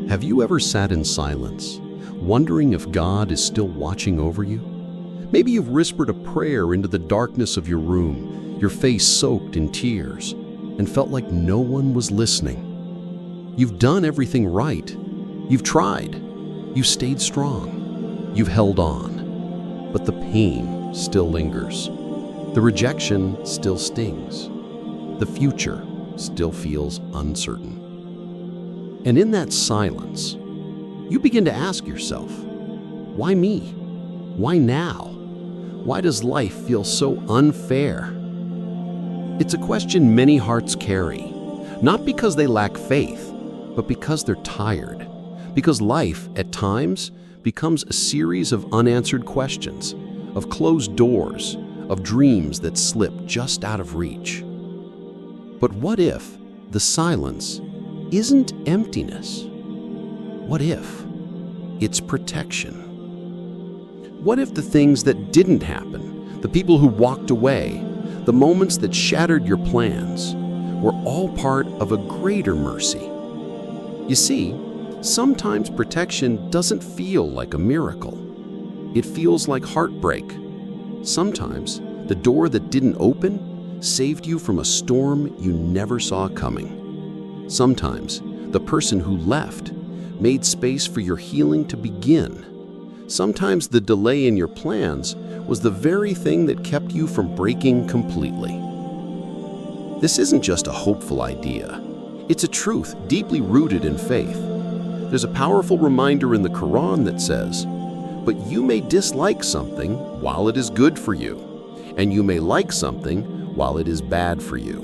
Have you ever sat in silence, wondering if God is still watching over you? Maybe you've whispered a prayer into the darkness of your room, your face soaked in tears, and felt like no one was listening. You've done everything right. You've tried. You've stayed strong. You've held on. But the pain still lingers. The rejection still stings. The future still feels uncertain. And in that silence, you begin to ask yourself, why me? Why now? Why does life feel so unfair? It's a question many hearts carry, not because they lack faith, but because they're tired. Because life, at times, becomes a series of unanswered questions, of closed doors, of dreams that slip just out of reach. But what if the silence isn't emptiness? What if it's protection? What if the things that didn't happen, the people who walked away, the moments that shattered your plans, were all part of a greater mercy? You see, sometimes protection doesn't feel like a miracle. It feels like heartbreak. Sometimes the door that didn't open saved you from a storm you never saw coming. Sometimes the person who left made space for your healing to begin. Sometimes the delay in your plans was the very thing that kept you from breaking completely. This isn't just a hopeful idea. It's a truth deeply rooted in faith. There's a powerful reminder in the Qur'an that says, "But you may dislike something while it is good for you, and you may like something while it is bad for you.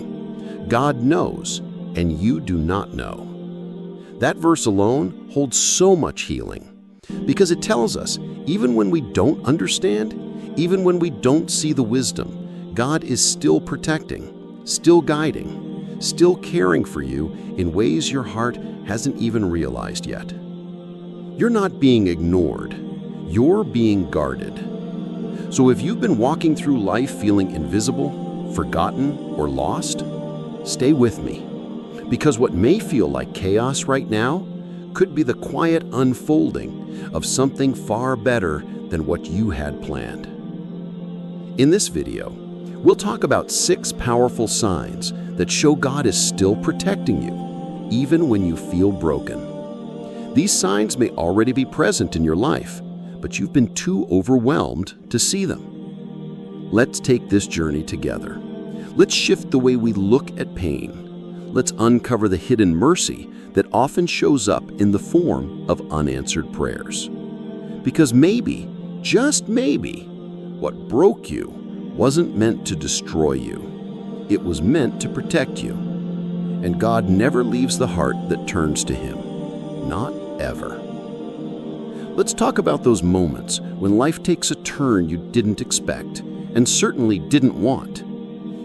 God knows, and you do not know." That verse alone holds so much healing, because it tells us, even when we don't understand, even when we don't see the wisdom, God is still protecting, still guiding, still caring for you in ways your heart hasn't even realized yet. You're not being ignored, you're being guarded. So if you've been walking through life feeling invisible, forgotten, or lost, stay with me. Because what may feel like chaos right now could be the quiet unfolding of something far better than what you had planned. In this video, we'll talk about 6 powerful signs that show God is still protecting you, even when you feel broken. These signs may already be present in your life, but you've been too overwhelmed to see them. Let's take this journey together. Let's shift the way we look at pain. Let's uncover the hidden mercy that often shows up in the form of unanswered prayers. Because maybe, just maybe, what broke you wasn't meant to destroy you. It was meant to protect you. And God never leaves the heart that turns to Him. Not ever. Let's talk about those moments when life takes a turn you didn't expect and certainly didn't want.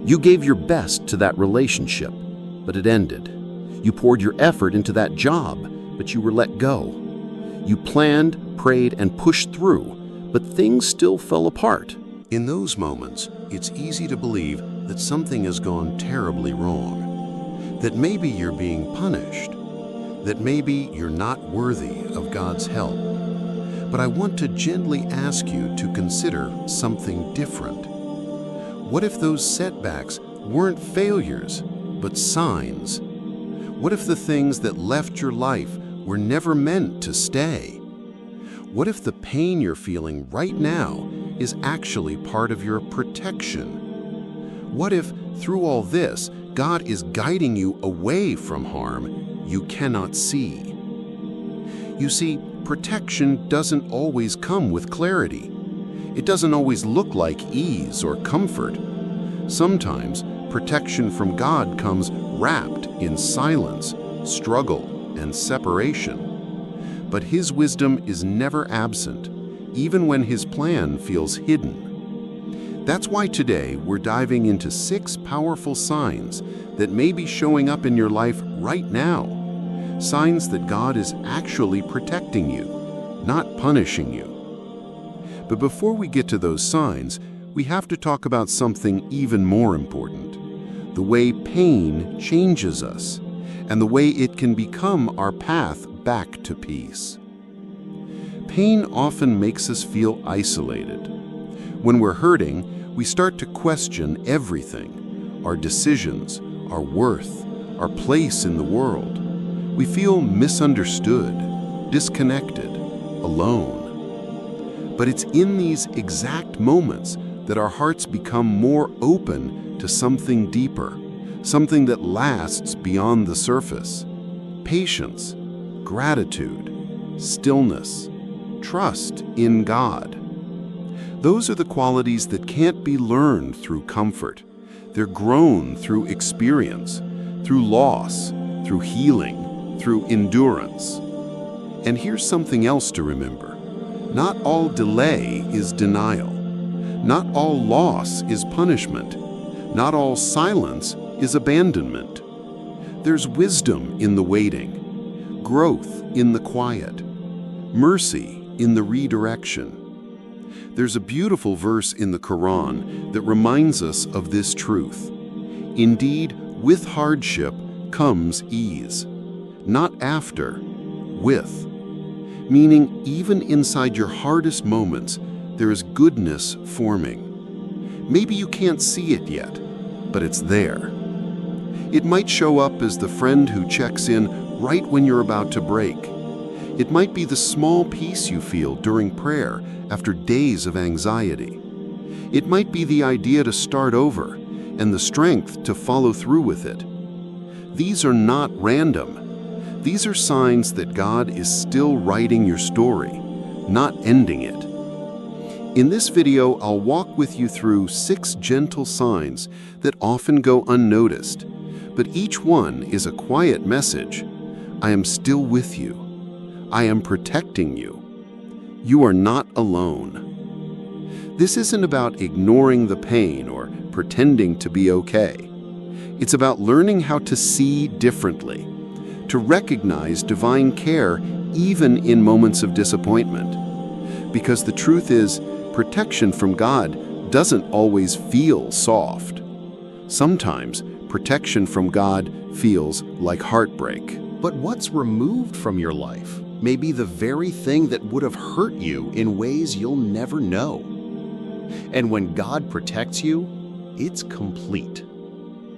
You gave your best to that relationship, but it ended. You poured your effort into that job, but you were let go. You planned, prayed, and pushed through, but things still fell apart. In those moments, it's easy to believe that something has gone terribly wrong, that maybe you're being punished, that maybe you're not worthy of God's help. But I want to gently ask you to consider something different. What if those setbacks weren't failures, but signs? What if the things that left your life were never meant to stay? What if the pain you're feeling right now is actually part of your protection? What if, through all this, God is guiding you away from harm you cannot see? You see, protection doesn't always come with clarity. It doesn't always look like ease or comfort. Sometimes, protection from God comes wrapped in silence, struggle, and separation. But His wisdom is never absent, even when His plan feels hidden. That's why today we're diving into 6 powerful signs that may be showing up in your life right now. Signs that God is actually protecting you, not punishing you. But before we get to those signs, we have to talk about something even more important: the way pain changes us, and the way it can become our path back to peace. Pain often makes us feel isolated. When we're hurting, we start to question everything: our decisions, our worth, our place in the world. We feel misunderstood, disconnected, alone. But it's in these exact moments that our hearts become more open to something deeper, something that lasts beyond the surface. Patience, gratitude, stillness, trust in God. Those are the qualities that can't be learned through comfort. They're grown through experience, through loss, through healing, through endurance. And here's something else to remember. Not all delay is denial. Not all loss is punishment. Not all silence is abandonment. There's wisdom in the waiting, growth in the quiet, mercy in the redirection. There's a beautiful verse in the Qur'an that reminds us of this truth. Indeed, with hardship comes ease. Not after, with. Meaning, even inside your hardest moments, there is goodness forming. Maybe you can't see it yet, but it's there. It might show up as the friend who checks in right when you're about to break. It might be the small peace you feel during prayer after days of anxiety. It might be the idea to start over and the strength to follow through with it. These are not random. These are signs that God is still writing your story, not ending it. In this video, I'll walk with you through 6 gentle signs that often go unnoticed, but each one is a quiet message. I am still with you. I am protecting you. You are not alone. This isn't about ignoring the pain or pretending to be okay. It's about learning how to see differently, to recognize divine care even in moments of disappointment. Because the truth is, protection from God doesn't always feel soft. Sometimes protection from God feels like heartbreak. But what's removed from your life may be the very thing that would have hurt you in ways you'll never know. And when God protects you, it's complete,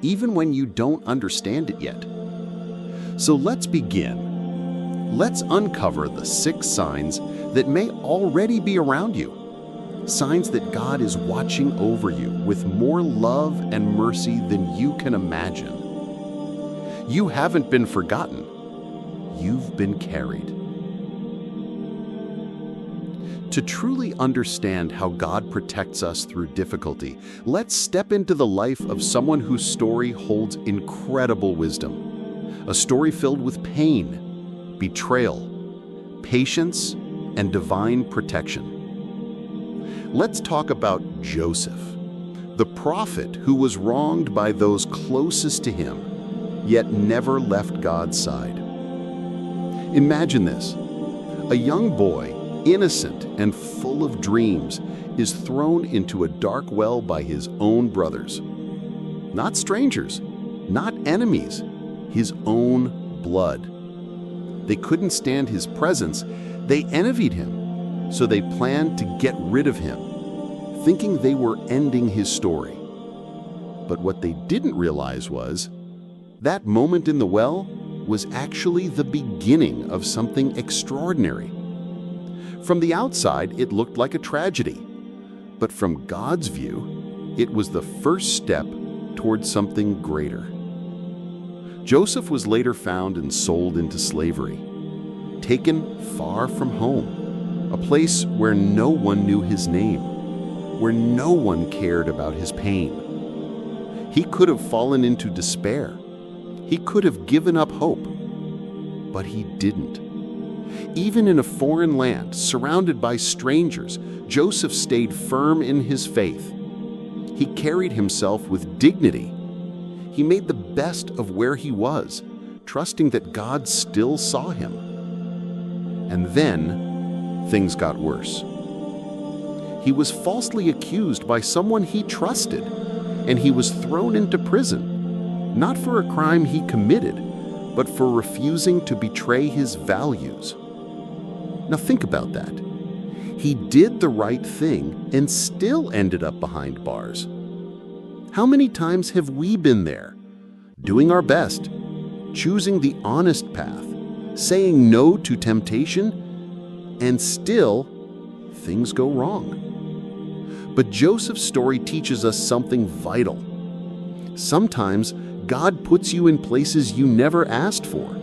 even when you don't understand it yet. So let's begin. Let's uncover the 6 signs that may already be around you. Signs that God is watching over you with more love and mercy than you can imagine. You haven't been forgotten. You've been carried. To truly understand how God protects us through difficulty, let's step into the life of someone whose story holds incredible wisdom. A story filled with pain, betrayal, patience, and divine protection. Let's talk about Joseph, the prophet who was wronged by those closest to him, yet never left God's side. Imagine this: a young boy, innocent and full of dreams, is thrown into a dark well by his own brothers. Not strangers, not enemies, his own blood. They couldn't stand his presence. They envied him, so they planned to get rid of him, thinking they were ending his story. But what they didn't realize was that moment in the well was actually the beginning of something extraordinary. From the outside, it looked like a tragedy, but from God's view, it was the first step towards something greater. Joseph was later found and sold into slavery, taken far from home, a place where no one knew his name, where no one cared about his pain. He could have fallen into despair. He could have given up hope, but he didn't. Even in a foreign land, surrounded by strangers, Joseph stayed firm in his faith. He carried himself with dignity. He made the best of where he was, trusting that God still saw him. And then, things got worse. He was falsely accused by someone he trusted, and he was thrown into prison, not for a crime he committed, but for refusing to betray his values. Now think about that. He did the right thing and still ended up behind bars. How many times have we been there, doing our best, choosing the honest path, saying no to temptation, and still things go wrong? But Joseph's story teaches us something vital. Sometimes God puts you in places you never asked for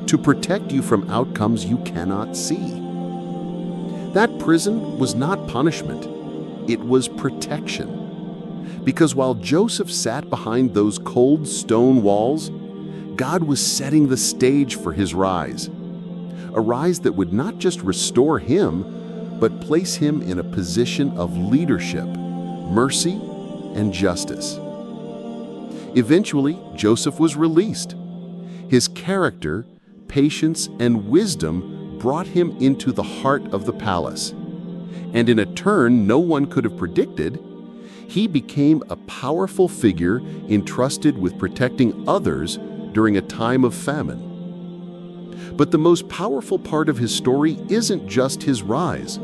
to protect you from outcomes you cannot see. That prison was not punishment, it was protection. Because while Joseph sat behind those cold stone walls, God was setting the stage for his rise. A rise that would not just restore him, but place him in a position of leadership, mercy, and justice. Eventually, Joseph was released. His character, patience, and wisdom brought him into the heart of the palace. And in a turn no one could have predicted, he became a powerful figure entrusted with protecting others during a time of famine. But the most powerful part of his story isn't just his rise.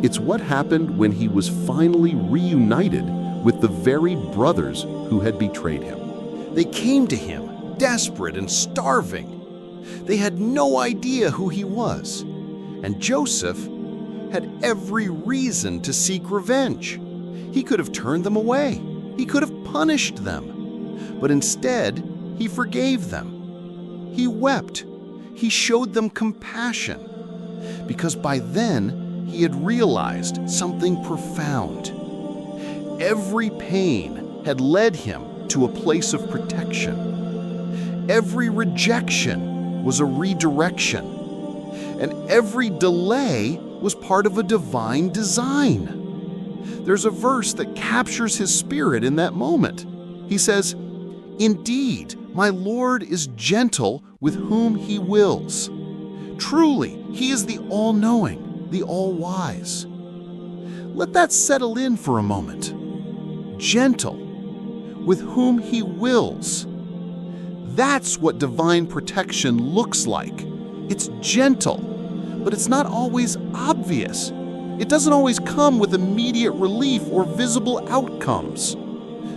It's what happened when he was finally reunited with the very brothers who had betrayed him. They came to him, desperate and starving. They had no idea who he was, and Joseph had every reason to seek revenge. He could have turned them away. He could have punished them. But instead, he forgave them. He wept. He showed them compassion. Because by then, he had realized something profound. Every pain had led him to a place of protection. Every rejection was a redirection, and every delay was part of a divine design. There's a verse that captures his spirit in that moment. He says, "Indeed, my Lord is gentle with whom he wills. Truly, he is the all-knowing, the all-wise." Let that settle in for a moment. Gentle, with whom he wills. That's what divine protection looks like. It's gentle, but it's not always obvious. It doesn't always come with immediate relief or visible outcomes.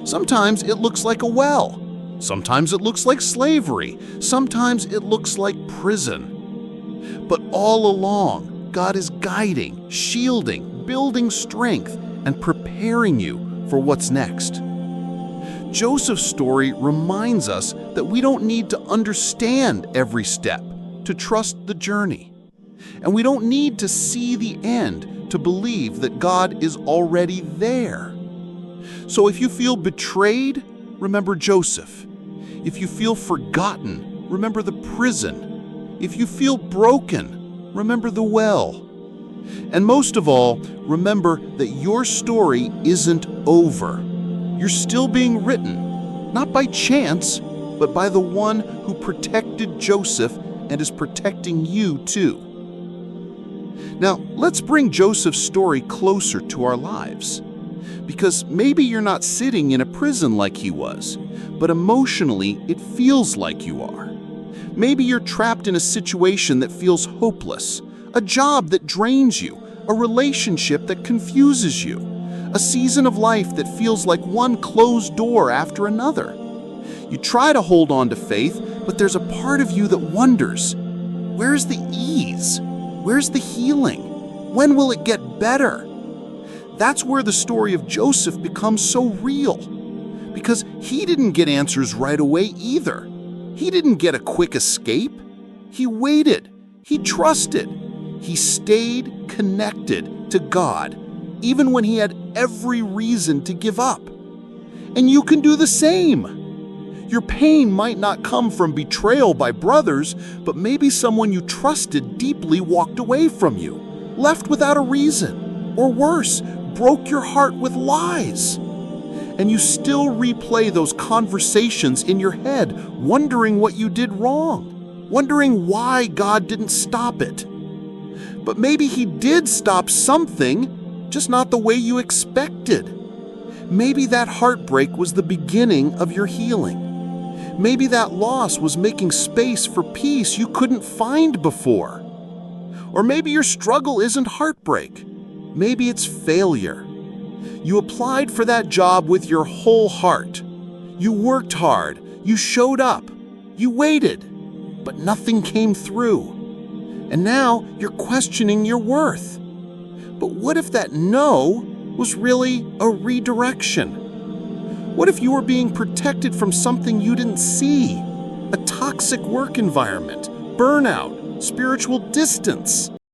Sometimes it looks like a well. Sometimes it looks like slavery. Sometimes it looks like prison. But all along, God is guiding, shielding, building strength, and preparing you for what's next. Joseph's story reminds us that we don't need to understand every step to trust the journey. And we don't need to see the end to believe that God is already there. So if you feel betrayed, remember Joseph. If you feel forgotten, remember the prison. If you feel broken, remember the well. And most of all, remember that your story isn't over. You're still being written, not by chance, but by the one who protected Joseph and is protecting you too. Now, let's bring Joseph's story closer to our lives. Because maybe you're not sitting in a prison like he was, but emotionally it feels like you are. Maybe you're trapped in a situation that feels hopeless, a job that drains you, a relationship that confuses you, a season of life that feels like one closed door after another. You try to hold on to faith, but there's a part of you that wonders, where's the ease? Where's the healing? When will it get better? That's where the story of Joseph becomes so real. Because he didn't get answers right away either. He didn't get a quick escape. He waited. He trusted. He stayed connected to God, even when he had every reason to give up. And you can do the same. Your pain might not come from betrayal by brothers, but maybe someone you trusted deeply walked away from you, left without a reason, or worse, broke your heart with lies. And you still replay those conversations in your head, wondering what you did wrong, wondering why God didn't stop it. But maybe he did stop something, just not the way you expected. Maybe that heartbreak was the beginning of your healing. Maybe that loss was making space for peace you couldn't find before. Or maybe your struggle isn't heartbreak. Maybe it's failure. You applied for that job with your whole heart. You worked hard. You showed up. You waited. But nothing came through. And now you're questioning your worth. But what if that no was really a redirection? What if you were being protected from something you didn't see? A toxic work environment, burnout, spiritual distance.